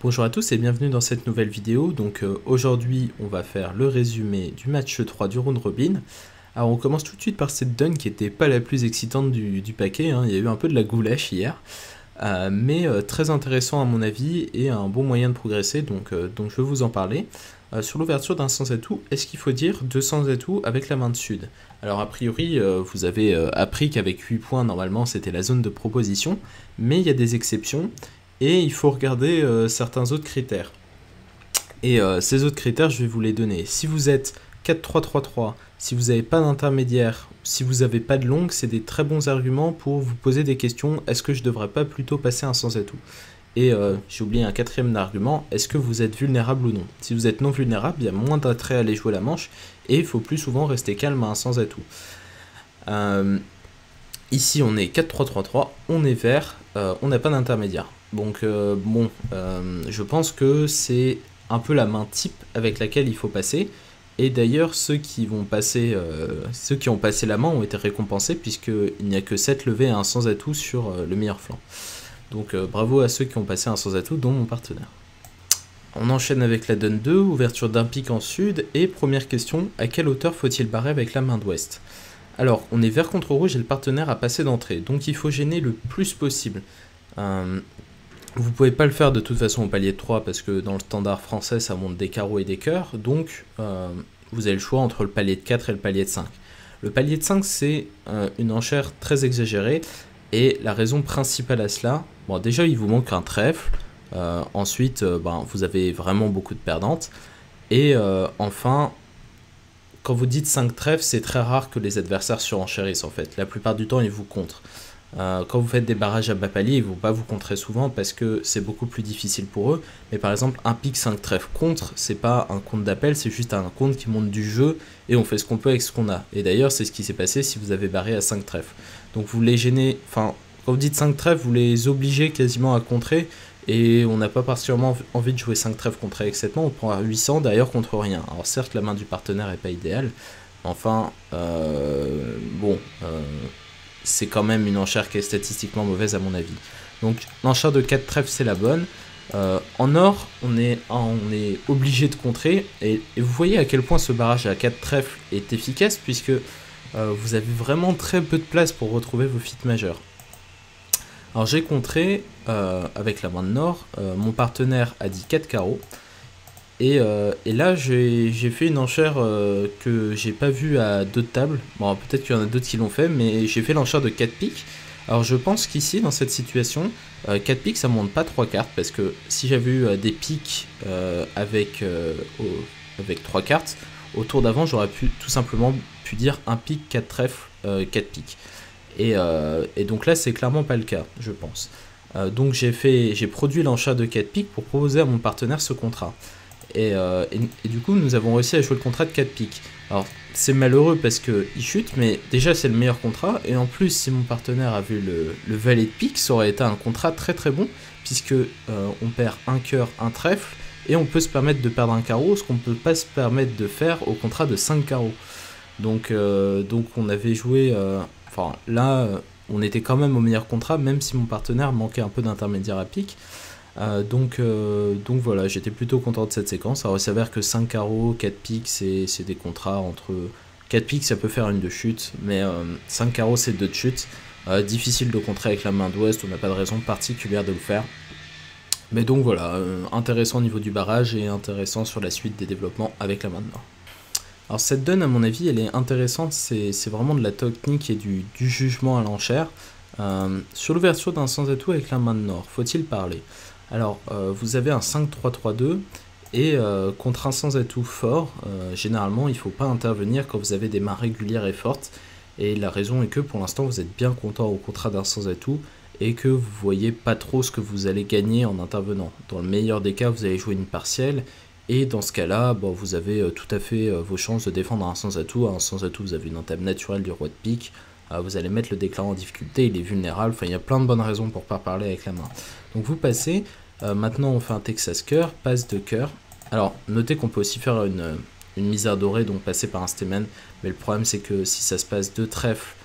Bonjour à tous et bienvenue dans cette nouvelle vidéo. Donc aujourd'hui on va faire le résumé du match 3 du round robin. Alors on commence tout de suite par cette dun qui était pas la plus excitante du paquet, hein. Il y a eu un peu de la goulash hier, mais très intéressant à mon avis et un bon moyen de progresser, donc je vais vous en parler. Sur l'ouverture d'un sans atout, est-ce qu'il faut dire 2 sans atout avec la main de sud? Alors a priori vous avez appris qu'avec 8 points normalement c'était la zone de proposition, mais il y a des exceptions. Et il faut regarder certains autres critères. Et ces autres critères, je vais vous les donner. Si vous êtes 4-3-3-3, si vous n'avez pas d'intermédiaire, si vous n'avez pas de longue, c'est des très bons arguments pour vous poser des questions. Est-ce que je ne devrais pas plutôt passer un sans atout? Et j'ai oublié un quatrième argument, est-ce que vous êtes vulnérable ou non? Si vous êtes non vulnérable, il y a moins d'attrait à aller jouer la manche, et il faut plus souvent rester calme à un sans atout. Ici on est 4-3-3-3, on est vert, on n'a pas d'intermédiaire. Donc je pense que c'est un peu la main type avec laquelle il faut passer. Et d'ailleurs ceux qui ont passé la main ont été récompensés puisqu'il n'y a que 7 levées et un sans atout sur le meilleur flanc. Donc bravo à ceux qui ont passé un sans atout, dont mon partenaire. On enchaîne avec la dun 2, ouverture d'un pic en sud, et première question, à quelle hauteur faut-il barrer avec la main d'ouest? Alors, on est vert contre rouge et le partenaire a passé d'entrée, donc il faut gêner le plus possible. Vous pouvez pas le faire de toute façon au palier de 3 parce que dans le standard français ça monte des carreaux et des cœurs, donc vous avez le choix entre le palier de 4 et le palier de 5. Le palier de 5 c'est une enchère très exagérée, et la raison principale à cela, bon déjà il vous manque un trèfle, ensuite vous avez vraiment beaucoup de perdantes, et enfin, quand vous dites 5 trèfles, c'est très rare que les adversaires surenchérissent en fait. La plupart du temps, ils vous contrent. Quand vous faites des barrages à bas palier, ils ne vont pas vous contrer souvent parce que c'est beaucoup plus difficile pour eux. Mais par exemple, un pic 5 trèfles contre, c'est pas un compte d'appel, c'est juste un compte qui monte du jeu et on fait ce qu'on peut avec ce qu'on a. Et d'ailleurs, c'est ce qui s'est passé si vous avez barré à 5 trèfles. Donc vous les gênez, enfin, quand vous dites 5 trèfles, vous les obligez quasiment à contrer. Et on n'a pas particulièrement envie de jouer 5 trèfles contre avec 7 mains, on prend à 800 d'ailleurs contre rien. Alors certes la main du partenaire n'est pas idéale, enfin c'est quand même une enchère qui est statistiquement mauvaise à mon avis. Donc l'enchère de 4 trèfles c'est la bonne. En or on est obligé de contrer, et vous voyez à quel point ce barrage à 4 trèfles est efficace puisque vous avez vraiment très peu de place pour retrouver vos feats majeurs. Alors j'ai contré avec la main de nord, mon partenaire a dit 4 carreaux, et là j'ai fait une enchère que j'ai pas vue à d'autres tables. Bon, peut-être qu'il y en a d'autres qui l'ont fait, mais j'ai fait l'enchère de 4 piques. Alors je pense qu'ici dans cette situation, 4 piques ça monte pas 3 cartes, parce que si j'avais eu des piques avec 3 cartes, au tour d'avant j'aurais tout simplement pu dire un pique, 4 trèfles, 4 piques. Et donc là c'est clairement pas le cas, je pense. Donc j'ai produit l'enchère de 4 piques pour proposer à mon partenaire ce contrat. Et du coup nous avons réussi à jouer le contrat de 4 piques. Alors c'est malheureux parce qu'il chute, mais déjà c'est le meilleur contrat, et en plus si mon partenaire a vu le valet de pique, ça aurait été un contrat très très bon, puisque on perd un cœur, un trèfle, et on peut se permettre de perdre un carreau, ce qu'on ne peut pas se permettre de faire au contrat de 5 carreaux. Donc on avait joué... Enfin, là, on était quand même au meilleur contrat, même si mon partenaire manquait un peu d'intermédiaire à pique. Donc voilà, j'étais plutôt content de cette séquence. Alors il s'avère que 5 carreaux, 4 piques, c'est des contrats entre... 4 piques, ça peut faire une de chute, mais 5 carreaux, c'est 2 de chute. Difficile de contrer avec la main d'ouest, on n'a pas de raison particulière de le faire. Mais donc voilà, intéressant au niveau du barrage et intéressant sur la suite des développements avec la main de nord. Alors cette dun à mon avis elle est intéressante, c'est vraiment de la technique et du jugement à l'enchère. Sur l'ouverture d'un sans atout avec la main de nord, faut-il parler? Alors vous avez un 5-3-3-2 et contre un sans atout fort, généralement il ne faut pas intervenir quand vous avez des mains régulières et fortes. Et la raison est que pour l'instant vous êtes bien content au contrat d'un sans atout et que vous voyez pas trop ce que vous allez gagner en intervenant. Dans le meilleur des cas vous allez jouer une partielle. Et dans ce cas-là, vous avez tout à fait vos chances de défendre un sans atout. Un sans atout, vous avez une entame naturelle du roi de pique. Vous allez mettre le déclarant en difficulté, il est vulnérable. Enfin, il y a plein de bonnes raisons pour pas parler avec la main. Donc vous passez. Maintenant, on fait un Texas cœur, passe de cœur. Alors, notez qu'on peut aussi faire une misère dorée, donc passer par un stémen. Mais le problème, c'est que si ça se passe de trèfle,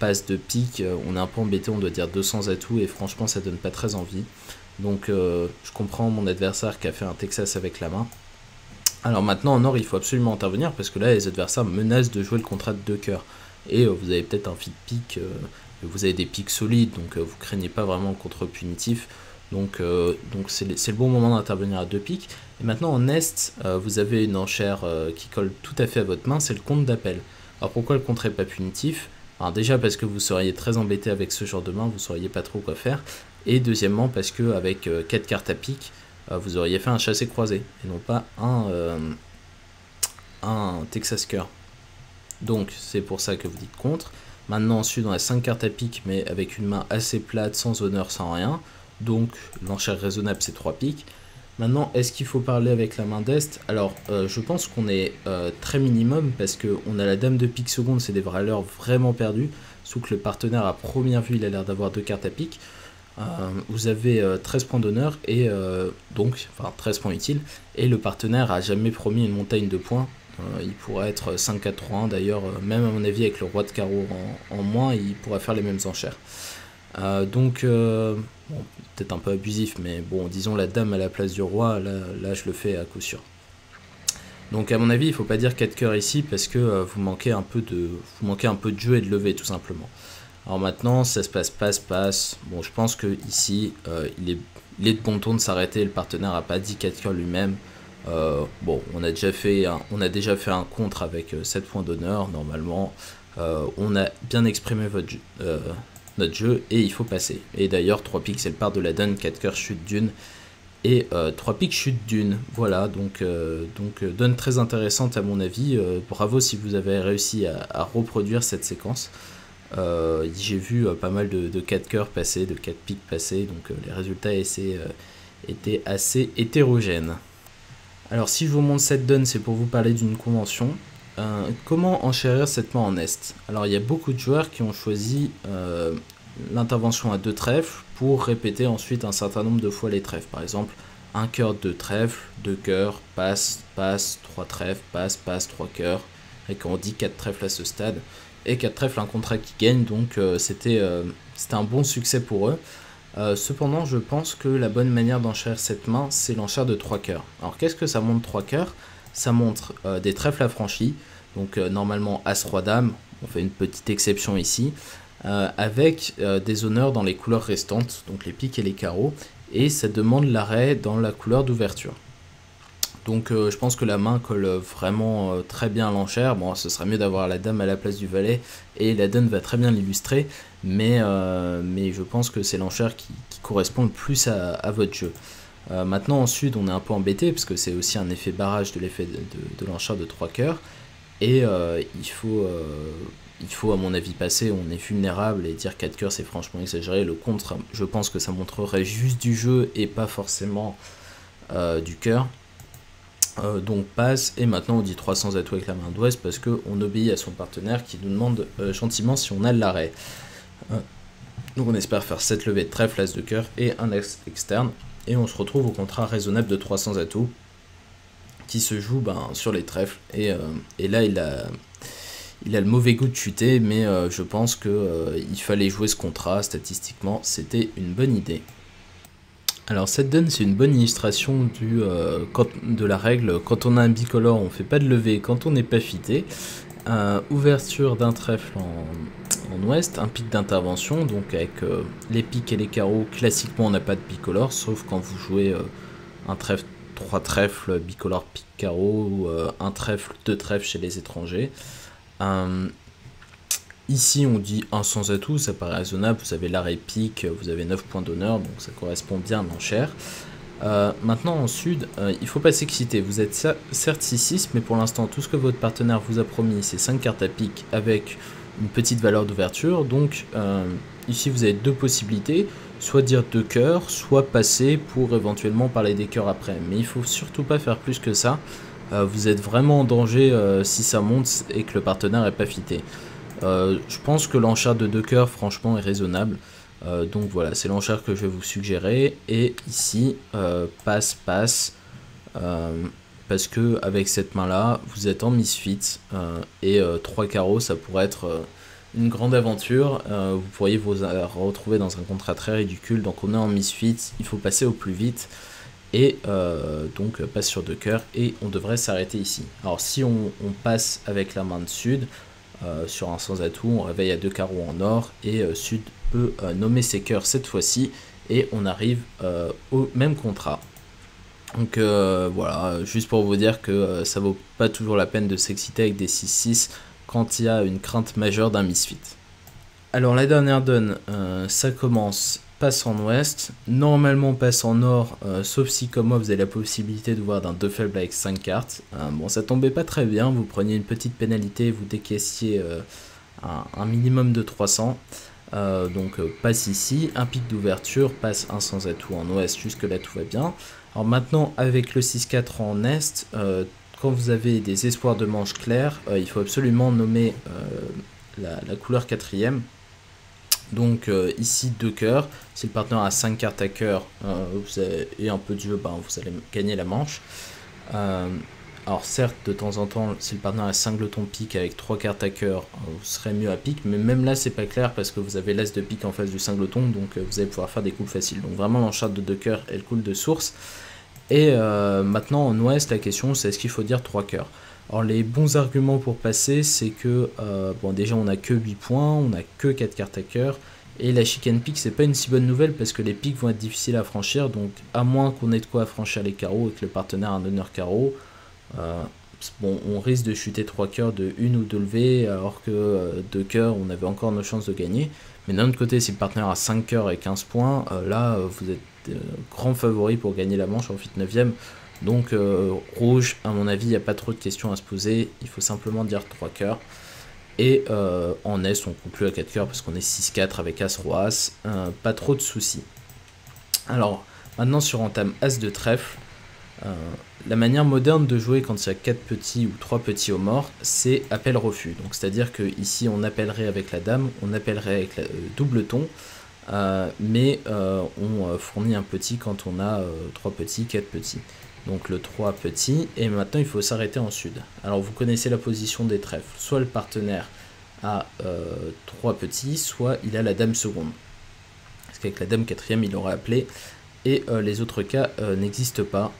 passe de pique, on est un peu embêté, on doit dire 200 atouts. Et franchement, ça donne pas très envie. Donc je comprends mon adversaire qui a fait un Texas avec la main. Alors maintenant en or il faut absolument intervenir parce que là les adversaires menacent de jouer le contrat de 2 cœurs. Et vous avez peut-être un feed pick, vous avez des pics solides, donc vous craignez pas vraiment le contre punitif. Donc c'est le bon moment d'intervenir à 2 pics. Et maintenant en est, vous avez une enchère qui colle tout à fait à votre main, c'est le compte d'appel. Alors pourquoi le contre est pas punitif? Alors déjà parce que vous seriez très embêté avec ce genre de main, vous sauriez pas trop quoi faire. Et deuxièmement parce que avec 4 cartes à pique, vous auriez fait un chassé croisé et non pas un Texas cœur. Donc c'est pour ça que vous dites contre. Maintenant ensuite on a 5 cartes à pique mais avec une main assez plate, sans honneur, sans rien. Donc l'enchère raisonnable c'est 3 piques. Maintenant est-ce qu'il faut parler avec la main d'Est? Alors je pense qu'on est très minimum parce qu'on a la dame de pique seconde, c'est des valeurs vraiment perdues. Sauf que le partenaire à première vue il a l'air d'avoir 2 cartes à pique. Vous avez 13 points d'honneur et donc, enfin 13 points utiles. Et le partenaire a jamais promis une montagne de points. Il pourrait être 5-4-3-1 d'ailleurs, même à mon avis avec le roi de carreau en moins, il pourrait faire les mêmes enchères. Donc, bon, peut-être un peu abusif, mais bon, disons la dame à la place du roi, là je le fais à coup sûr. Donc à mon avis, il ne faut pas dire 4 cœurs ici parce que vous manquez un peu de jeu et de levée tout simplement. Alors maintenant, ça se passe passe-passe. Bon, je pense que ici, il est de bon ton de s'arrêter. Le partenaire n'a pas dit 4 cœurs lui-même. Bon, on a déjà fait un contre avec 7 points d'honneur. Normalement, on a bien exprimé notre jeu et il faut passer. Et d'ailleurs, 3 piques, c'est le part de la donne. 4 cœurs, chute d'une. Et 3 piques, chute d'une. Voilà, donc donne très intéressante à mon avis. Bravo si vous avez réussi à reproduire cette séquence. J'ai vu pas mal de 4 cœurs passer, de 4 piques passer, donc les résultats étaient assez hétérogènes. Alors si je vous montre cette donne, c'est pour vous parler d'une convention. Comment enchérir cette main en est? Alors il y a beaucoup de joueurs qui ont choisi l'intervention à 2 trèfles pour répéter ensuite un certain nombre de fois les trèfles. Par exemple, 1 cœur, 2 trèfles, 2 cœurs, passe, passe, 3 trèfles, passe, passe, 3 cœurs. Et quand on dit 4 trèfles à ce stade, et 4 trèfles, un contrat qui gagne, donc c'était un bon succès pour eux. Cependant, je pense que la bonne manière d'enchérir cette main, c'est l'enchère de 3 cœurs. Alors qu'est-ce que ça montre 3 cœurs? Ça montre des trèfles affranchis, donc normalement As-Roi Dame, on fait une petite exception ici, avec des honneurs dans les couleurs restantes, donc les piques et les carreaux, et ça demande l'arrêt dans la couleur d'ouverture. Donc je pense que la main colle vraiment très bien à l'enchère. Bon, ce serait mieux d'avoir la dame à la place du valet et la donne va très bien l'illustrer, mais je pense que c'est l'enchère qui correspond le plus à votre jeu. Maintenant en sud on est un peu embêté parce que c'est aussi un effet barrage de l'effet de l'enchère de 3 cœurs et il faut à mon avis passer, on est vulnérable et dire 4 cœurs c'est franchement exagéré. Le contre, je pense que ça montrerait juste du jeu et pas forcément du cœur. Donc passe, et maintenant on dit 300 atouts avec la main d'ouest parce qu'on obéit à son partenaire qui nous demande gentiment si on a l'arrêt. Donc on espère faire 7 levées de trèfle, as de cœur et un axe externe, et on se retrouve au contrat raisonnable de 300 atouts qui se joue sur les trèfles, et là il a le mauvais goût de chuter, mais je pense qu'il fallait jouer ce contrat, statistiquement c'était une bonne idée. Alors cette donne c'est une bonne illustration de la règle, quand on a un bicolore on fait pas de levée quand on n'est pas fité. Ouverture d'un trèfle en ouest, un pic d'intervention, donc avec les piques et les carreaux, classiquement on n'a pas de bicolore, sauf quand vous jouez un trèfle, 3 trèfles, bicolore, pique, carreau, ou un trèfle, 2 trèfles chez les étrangers. Ici on dit 1 sans atout, ça paraît raisonnable, vous avez l'arrêt pique, vous avez 9 points d'honneur, donc ça correspond bien à l'enchère. Maintenant en sud, il faut pas s'exciter, vous êtes certes 6-6, mais pour l'instant tout ce que votre partenaire vous a promis c'est 5 cartes à pique avec une petite valeur d'ouverture, donc ici vous avez 2 possibilités, soit dire 2 cœurs, soit passer pour éventuellement parler des cœurs après, mais il faut surtout pas faire plus que ça, vous êtes vraiment en danger si ça monte et que le partenaire est pas fité. Je pense que l'enchère de 2 cœurs franchement est raisonnable, donc voilà, c'est l'enchère que je vais vous suggérer. Et ici passe parce que avec cette main là vous êtes en misfit, et 3 carreaux ça pourrait être une grande aventure. Vous pourriez vous retrouver dans un contrat très ridicule. Donc on est en misfit, il faut passer au plus vite. Et donc passe sur 2 cœurs et on devrait s'arrêter ici. Alors si on passe avec la main de Sud sur un sans atout, on réveille à 2 carreaux en or et Sud peut nommer ses cœurs cette fois-ci et on arrive au même contrat. Donc voilà, juste pour vous dire que ça vaut pas toujours la peine de s'exciter avec des 6-6 quand il y a une crainte majeure d'un misfit. Alors la dernière donne, ça commence passe en ouest, normalement passe en nord, sauf si comme moi vous avez la possibilité de voir d'un 2 faible avec 5 cartes. Bon, ça tombait pas très bien, vous preniez une petite pénalité, vous décaissiez un minimum de 300. Donc passe ici, un pic d'ouverture, passe un sans atout en ouest, jusque là tout va bien. Alors maintenant avec le 6-4 en est, quand vous avez des espoirs de manche claire, il faut absolument nommer la couleur 4ème. Donc ici 2 cœurs, si le partenaire a 5 cartes à cœur et un peu de jeu, vous allez gagner la manche. Alors certes, de temps en temps, si le partenaire a 5 glotons de pique avec 3 cartes à cœur, vous serez mieux à pique, mais même là c'est pas clair parce que vous avez l'as de pique en face du 5 glotons, donc vous allez pouvoir faire des coups faciles. Donc vraiment l'encharte de 2 cœurs, elle coule de source. Et maintenant en ouest, la question c'est est-ce qu'il faut dire 3 cœurs. Alors les bons arguments pour passer, c'est que bon déjà on a que 8 points, on a que 4 cartes à cœur, et la chicane pique c'est pas une si bonne nouvelle parce que les piques vont être difficiles à franchir, donc à moins qu'on ait de quoi franchir les carreaux et que le partenaire a un honneur carreau, bon, on risque de chuter 3 cœurs de 1 ou 2 levées, alors que 2 cœurs on avait encore nos chances de gagner. Mais d'un autre côté, si le partenaire a 5 cœurs et 15 points, là vous êtes grand favori pour gagner la manche en fit 9ème. Donc rouge, à mon avis, il n'y a pas trop de questions à se poser, il faut simplement dire 3 cœurs. Et en Est, on conclut à 4 cœurs parce qu'on est 6-4 avec As-Roi As, pas trop de soucis. Alors, maintenant sur entame As de trèfle, la manière moderne de jouer quand il y a 4 petits ou 3 petits au mort, c'est appel-refus. Donc c'est-à-dire que ici on appellerait avec la dame, on appellerait avec le double ton, mais on fournit un petit quand on a 3 petits, 4 petits. Donc le 3 petit, et maintenant il faut s'arrêter en sud. Alors vous connaissez la position des trèfles, soit le partenaire a 3 petits, soit il a la dame seconde. Parce qu'avec la dame quatrième il aurait appelé, et les autres cas n'existent pas.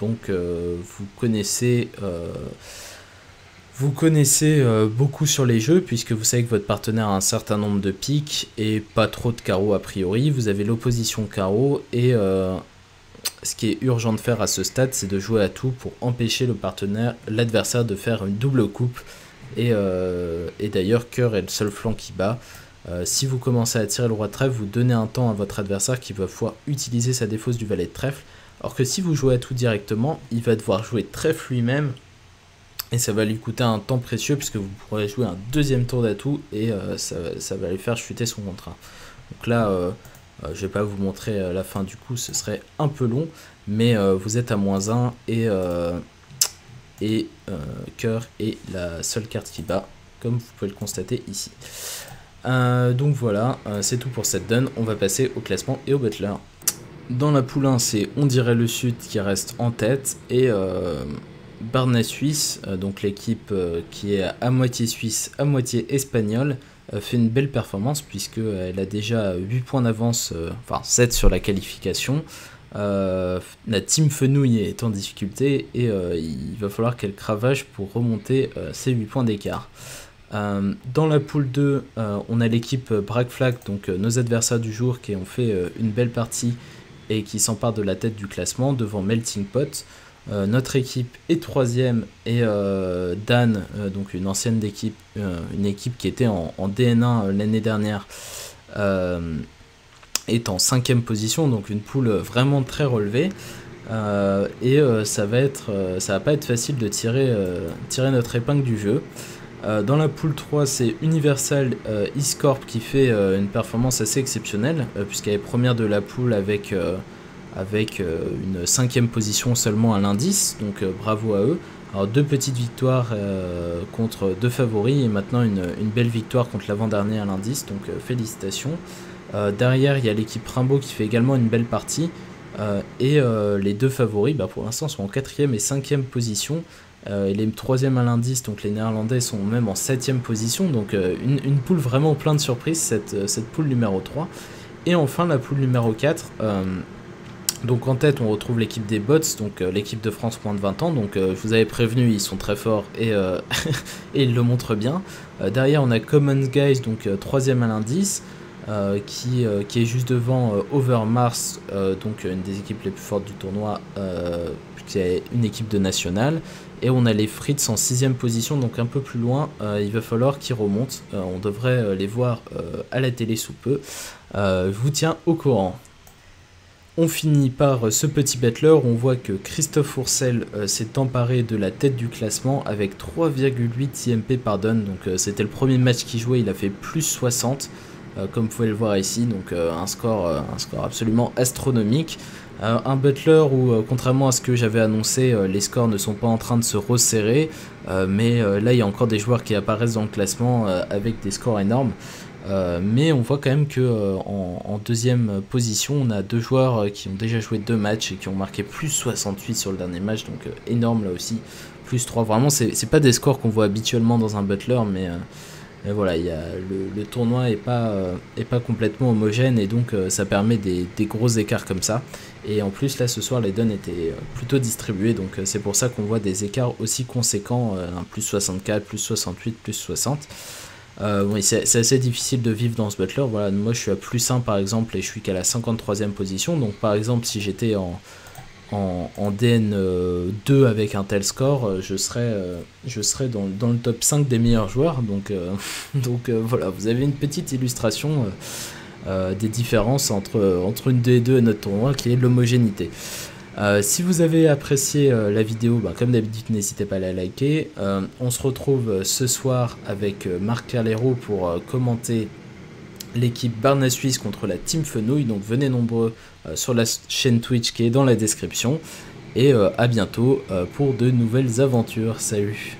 Donc vous connaissez beaucoup sur les jeux, puisque vous savez que votre partenaire a un certain nombre de piques, et pas trop de carreaux a priori. Vous avez l'opposition carreau, et ce qui est urgent de faire à ce stade, c'est de jouer à tout pour empêcher l'adversaire de faire une double coupe. Et d'ailleurs, cœur est le seul flanc qui bat. Si vous commencez à tirer le roi de trèfle, vous donnez un temps à votre adversaire qui va pouvoir utiliser sa défausse du valet de trèfle. Alors que si vous jouez à tout directement, il va devoir jouer trèfle lui-même. Et ça va lui coûter un temps précieux puisque vous pourrez jouer un deuxième tour d'atout et ça va lui faire chuter son contrat. Donc là, je vais pas vous montrer la fin du coup, ce serait un peu long, mais vous êtes à -1 et cœur est la seule carte qui bat, comme vous pouvez le constater ici. Donc voilà, c'est tout pour cette donne, on va passer au classement et au butler. Dans la poule 1, c'est On dirait le Sud qui reste en tête, et Barnet Suisse, donc l'équipe qui est à moitié suisse, à moitié espagnole, fait une belle performance puisqu'elle a déjà 8 points d'avance, enfin 7 sur la qualification. La team Fenouille est en difficulté et il va falloir qu'elle cravache pour remonter ses 8 points d'écart. Dans la poule 2, on a l'équipe Black Flag, donc nos adversaires du jour qui ont fait une belle partie et qui s'emparent de la tête du classement devant Melting Pot. Notre équipe est 3ème et Dan, donc une ancienne équipe, une équipe qui était en DN1 l'année dernière, est en 5ème position, donc une poule vraiment très relevée. Et ça va pas être facile de tirer notre épingle du jeu. Dans la poule 3, c'est Universal Esports qui fait une performance assez exceptionnelle, puisqu'elle est première de la poule avec une 5ème position seulement à l'indice, donc bravo à eux. Alors 2 petites victoires contre 2 favoris et maintenant une belle victoire contre l'avant-dernier à l'indice, donc félicitations. Derrière il y a l'équipe Rimbaud qui fait également une belle partie, et les 2 favoris pour l'instant sont en 4ème et 5ème position. et les 3e à l'indice, donc les Néerlandais sont même en 7e position, donc une poule vraiment plein de surprises, cette poule numéro 3. Et enfin la poule numéro 4, donc en tête on retrouve l'équipe des Bots, donc l'équipe de France moins de 20 ans, donc je vous avais prévenu, ils sont très forts et, et ils le montrent bien. Derrière on a Common Guys, donc 3e à l'indice, qui est juste devant Overmars, donc une des équipes les plus fortes du tournoi, qui est une équipe de nationale. Et on a les Fritz en 6e position, donc un peu plus loin, il va falloir qu'ils remontent, on devrait les voir à la télé sous peu, je vous tiens au courant. On finit par ce petit battler, on voit que Christophe Ourcel s'est emparé de la tête du classement avec 3,8 IMP par donne, donc c'était le premier match qu'il jouait, il a fait plus 60, comme vous pouvez le voir ici, donc un score absolument astronomique. Un Butler où, contrairement à ce que j'avais annoncé, les scores ne sont pas en train de se resserrer, mais là il y a encore des joueurs qui apparaissent dans le classement avec des scores énormes. Mais on voit quand même que en 2e position, on a 2 joueurs qui ont déjà joué 2 matchs et qui ont marqué plus 68 sur le dernier match, donc énorme là aussi, plus 3. Vraiment, c'est pas des scores qu'on voit habituellement dans un Butler, mais voilà, le tournoi est pas complètement homogène et donc ça permet des gros écarts comme ça. Et en plus là ce soir les donnes étaient plutôt distribuées, donc c'est pour ça qu'on voit des écarts aussi conséquents, plus 64, plus 68, plus 60. Oui, c'est assez difficile de vivre dans ce Butler. Voilà, moi je suis à plus 1 par exemple et je suis qu'à la 53e position, donc par exemple si j'étais en DN2 avec un tel score, je serais dans le top 5 des meilleurs joueurs, donc voilà, vous avez une petite illustration des différences entre une 2 et 2 et notre tournoi, qui est l'homogénéité. Si vous avez apprécié la vidéo, comme d'habitude n'hésitez pas à la liker. On se retrouve ce soir avec Marc Calero pour commenter l'équipe Barna Suisse contre la Team Fenouil, donc venez nombreux sur la chaîne Twitch qui est dans la description, et à bientôt pour de nouvelles aventures. Salut.